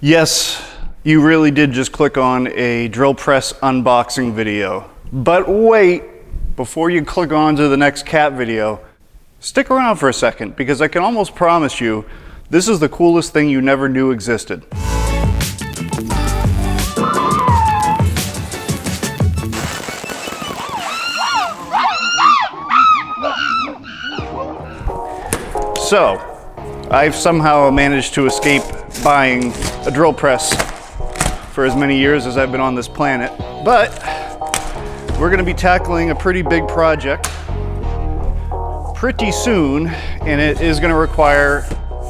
Yes, you really did just click on a drill press unboxing video. But wait, before you click on to the next cat video, stick around for a second because I can almost promise you this is the coolest thing you never knew existed. So, I've somehow managed to escape buying a drill press for as many years as I've been on this planet, but we're going to be tackling a pretty big project pretty soon, and it is going to require,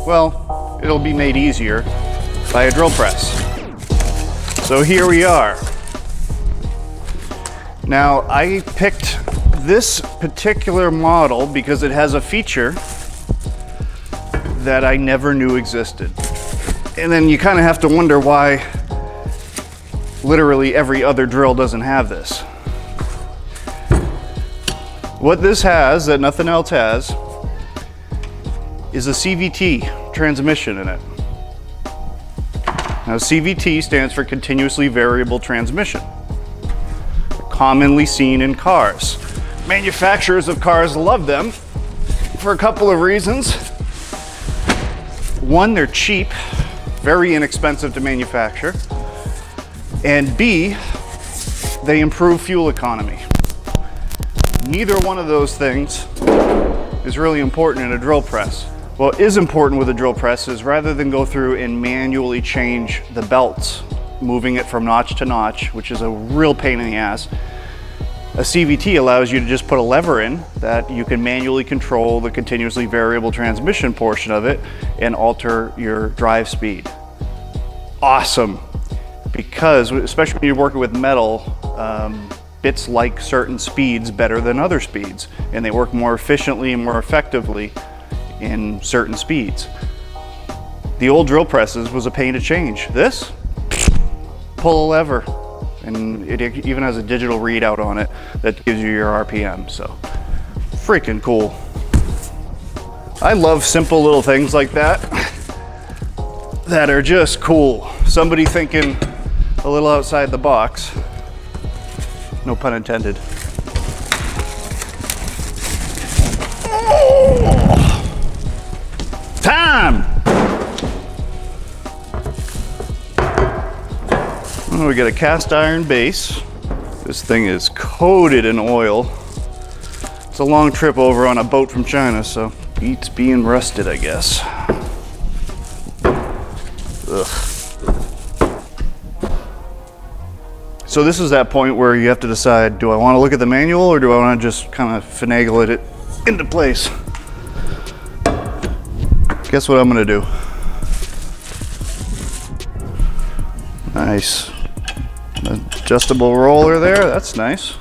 well, it'll be made easier by a drill press. So here we are. Now, I picked this particular model because it has a feature that I never knew existed. And then you kind of have to wonder why literally every other drill doesn't have this. What this has that nothing else has is a CVT transmission in it. Now, CVT stands for continuously variable transmission, commonly seen in cars. Manufacturers of cars love them for a couple of reasons. One, they're cheap, very inexpensive to manufacture, and B, they improve fuel economy. Neither one of those things is really important in a drill press. What is important with a drill press is rather than go through and manually change the belts, moving it from notch to notch, which is a real pain in the ass, a CVT allows you to just put a lever in that you can manually control the continuously variable transmission portion of it and alter your drive speed. Awesome, because especially when you're working with metal, bits like certain speeds better than other speeds, and they work more efficiently and more effectively in certain speeds. The old drill presses was a pain to change. This, pull a lever, and it even has a digital readout on it that gives you your RPM, so freaking cool. I love simple little things like that that are just cool. Somebody thinking a little outside the box, no pun intended. Time! Oh, we got a cast iron base. This thing is coated in oil. It's a long trip over on a boat from China, so beats being rusted, I guess. Ugh. So this is that point where you have to decide, do I want to look at the manual or do I want to just kind of finagle it into place? Guess what I'm going to do? Nice. Adjustable roller there, that's nice.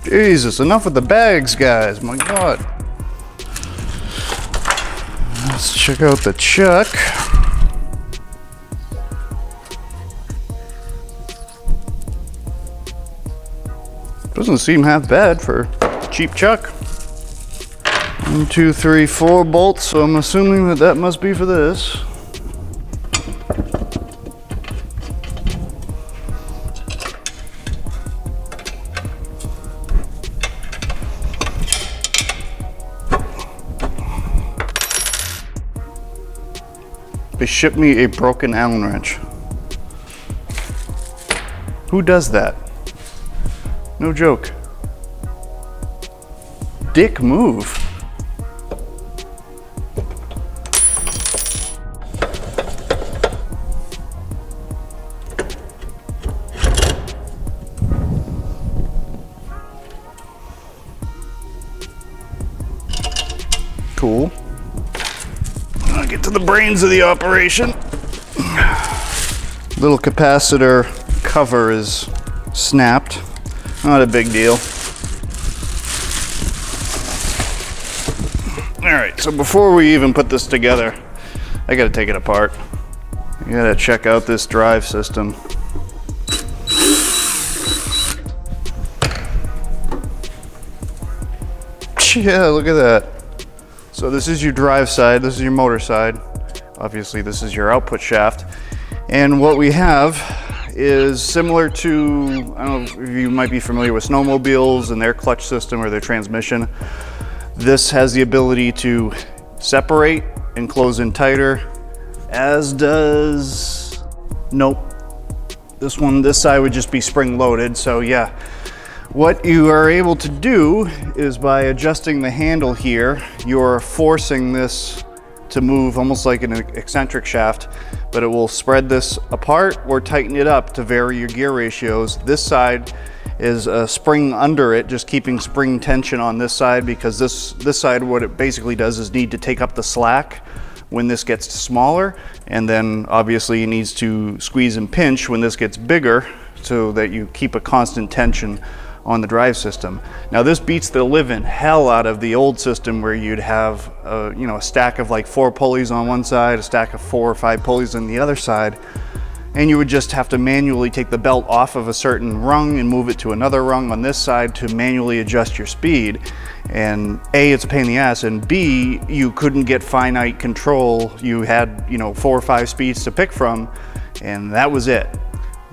Jesus, enough with the bags, guys, my God. Let's check out the chuck. Doesn't seem half bad for a cheap chuck. 1, 2, 3, 4 bolts, so I'm assuming that must be for this. They shipped me a broken Allen wrench. Who does that? No joke. Dick move. Cool. I'll get to the brains of the operation. Little capacitor cover is snapped. Not a big deal. All right, so before we even put this together, I gotta take it apart. I gotta check out this drive system. Yeah, look at that. So this is your drive side, this is your motor side. Obviously this is your output shaft. And what we have is similar to, I don't know if you might be familiar with snowmobiles and their clutch system or their transmission. This has the ability to separate and close in tighter, as does, nope. This side would just be spring loaded. So yeah, what you are able to do is by adjusting the handle here, you're forcing this to move almost like an eccentric shaft, but it will spread this apart or tighten it up to vary your gear ratios. This side is a spring under it, just keeping spring tension on this side, because this side, what it basically does is need to take up the slack when this gets smaller, and then obviously it needs to squeeze and pinch when this gets bigger, so that you keep a constant tension on the drive system. Now this beats the living hell out of the old system where you'd have a stack of like 4 pulleys on one side, a stack of 4 or 5 pulleys on the other side, and you would just have to manually take the belt off of a certain rung and move it to another rung on this side to manually adjust your speed. And A, it's a pain in the ass, and B, you couldn't get finite control. You had 4 or 5 speeds to pick from, and that was it.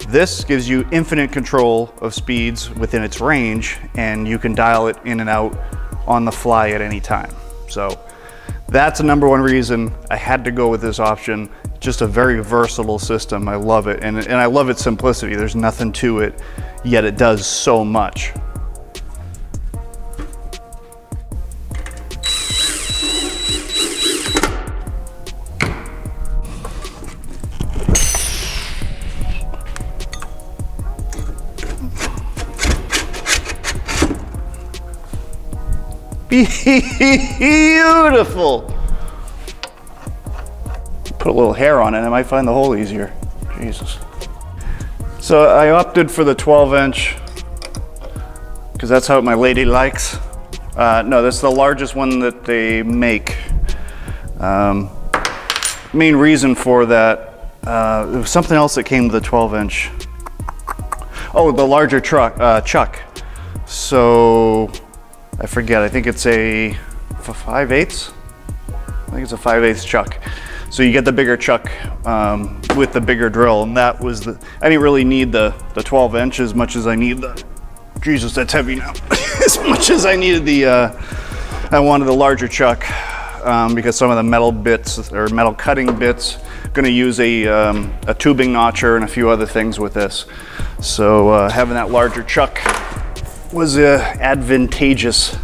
This gives you infinite control of speeds within its range, and you can dial it in and out on the fly at any time. So that's the #1 reason I had to go with this option. Just a very versatile system. I love it, and I love its simplicity. There's nothing to it, yet it does so much. Beautiful. Put a little hair on it, I might find the hole easier. Jesus. So I opted for the 12-inch because that's how my lady likes. No, that's the largest one that they make. Main reason for that, there was something else that came with the 12-inch. Oh, the larger chuck. So I forget, I think it's a 5/8? I think it's a 5/8 chuck. So you get the bigger chuck with the bigger drill, and that was I didn't really need the 12-inch as much as I need the, Jesus, that's heavy now. As much as I needed I wanted the larger chuck because some of the metal bits, or metal cutting bits, gonna use a tubing notcher and a few other things with this. So having that larger chuck was advantageous.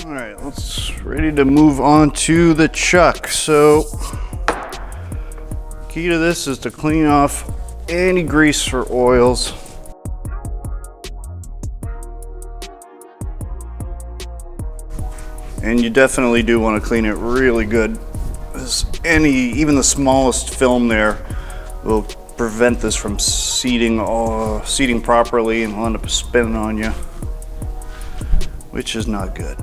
All right, let's ready to move on to the chuck. So key to this is to clean off any grease or oils. And you definitely do want to clean it really good. Even the smallest film there will prevent this from seating properly, and will end up spinning on you, which is not good.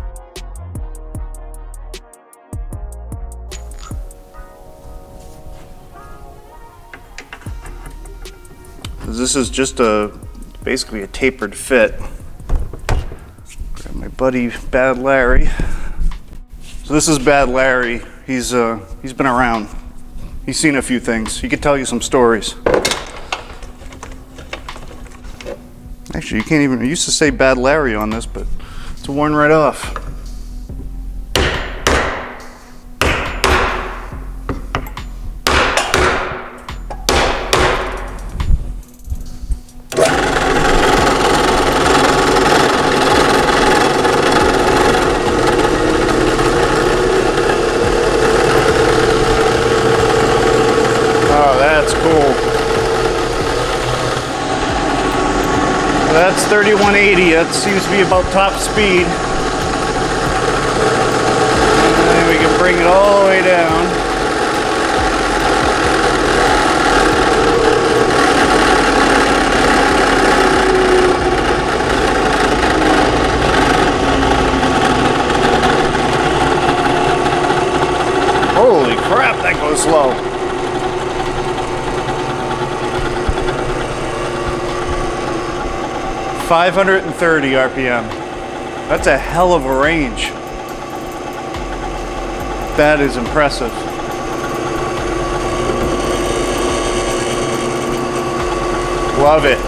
This is just basically a tapered fit. Grab my buddy Bad Larry. So this is Bad Larry. He's been around. He's seen a few things. He could tell you some stories. Actually, you can't even, I used to say Bad Larry on this, but it's worn right off. That's 3180. That seems to be about top speed. And then we can bring it all the way down. Holy crap, that goes slow. .530 RPM. That's a hell of a range. That is impressive. Love it.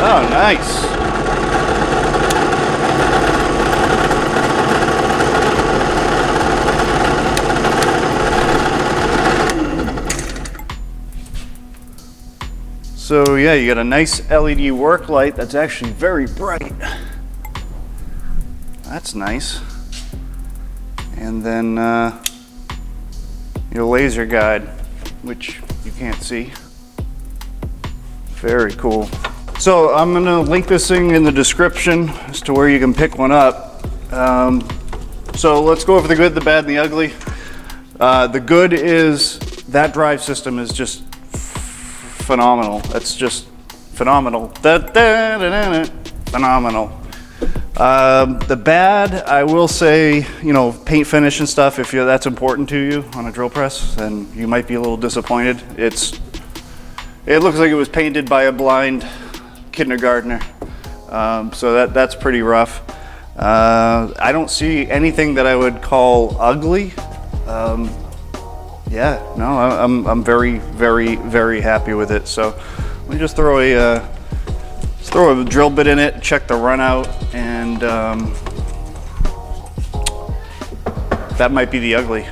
Oh, nice. So yeah, you got a nice LED work light that's actually very bright. That's nice. And then your laser guide, which you can't see. Very cool. So I'm gonna link this thing in the description as to where you can pick one up. So let's go over the good, the bad, and the ugly. The good is that drive system is just phenomenal. That's just phenomenal. Phenomenal. The bad, I will say, you know, paint finish and stuff, if that's important to you on a drill press, then you might be a little disappointed. It looks like it was painted by a blind kindergartner, so that's pretty rough. I don't see anything that I would call ugly. Yeah, no, I'm very, very, very happy with it. So let me just throw a drill bit in it, check the run out, and that might be the ugly.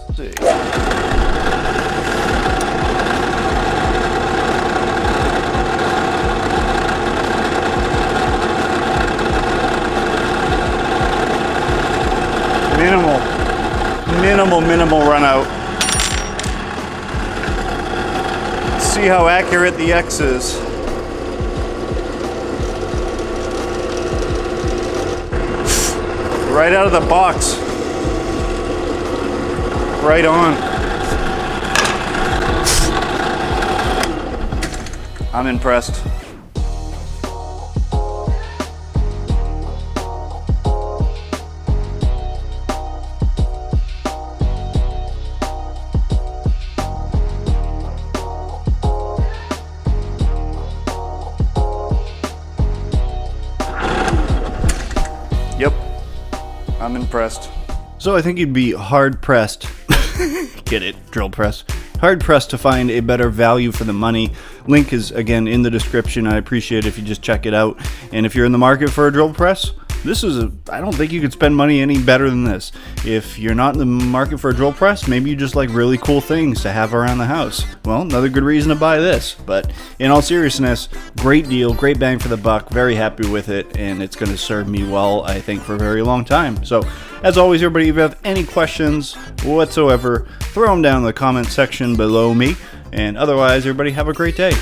Let's see. Minimal run out. See how accurate the X is. Right out of the box. Right on. I'm impressed. Yep, I'm impressed. So I think you'd be hard pressed, get it, drill press, hard pressed to find a better value for the money. Link is again in the description. I appreciate it if you just check it out. And if you're in the market for a drill press, I don't think you could spend money any better than this. If you're not in the market for a drill press, maybe you just like really cool things to have around the house. Well, another good reason to buy this. But in all seriousness, great deal, great bang for the buck, very happy with it, and it's going to serve me well, I think, for a very long time. So, as always, everybody, if you have any questions whatsoever, throw them down in the comment section below me. And otherwise, everybody have a great day.